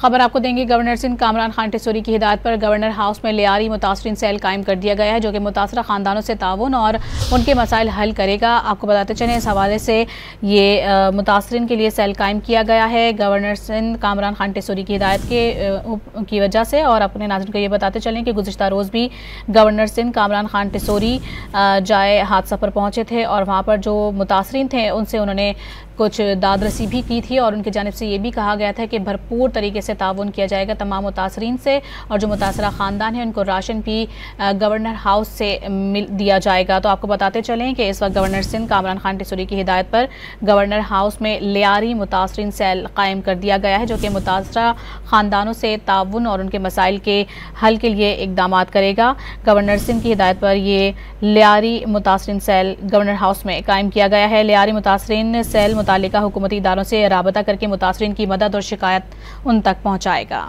खबर आपको देंगे। गवर्नर सिंध कामरान खान टिसोरी की हिदायत पर गवर्नर हाउस में लियारी मुतासरीन सेल कायम कर दिया गया है, जो कि मुतासरा खानदानों से ताउन और उनके मसाइल हल करेगा। आपको बताते चलें, इस हवाले से ये मुतासरीन के लिए सेल कायम किया गया है गवर्नर सिंध कामरान खान टिसोरी की हिदायत की वजह से। और अपने नाज़रीन को ये बताते चलें कि गुज़िश्ता रोज़ भी गवर्नर सिंध कामरान खान टिसोरी जाए हादसा पर पहुँचे थे और वहाँ पर जो मुतासरीन थे उनसे उन्होंने कुछ दादरसी भी की थी और उनकी जानिब से ये भी कहा गया था कि भरपूर तरीके से ताउन किया जाएगा तमाम मुतासरीन से, और जो मुतासरा ख़ानदान है उनको राशन भी गवर्नर हाउस से दिया जाएगा। तो आपको बताते चलें कि इस वक्त गवर्नर सिंध कामरान खान टिसोरी की हिदायत पर गवर्नर हाउस में लियारी मुतासरीन सेल कायम कर दिया गया है, जो कि मुतासरा ख़ानदानों से ताउन और उनके मसाइल के हल के लिए इकदाम करेगा। गवर्नर सिंध की हिदायत पर ये लियारी मुतासरीन सेल गवर्नर हाउस में कायम किया गया है। लियारी मुतासरीन सेल मुतालिका हुकूमती इदारों से राबता करके मुतासरीन की मदद और शिकायत उन तक पहुँचाएगा।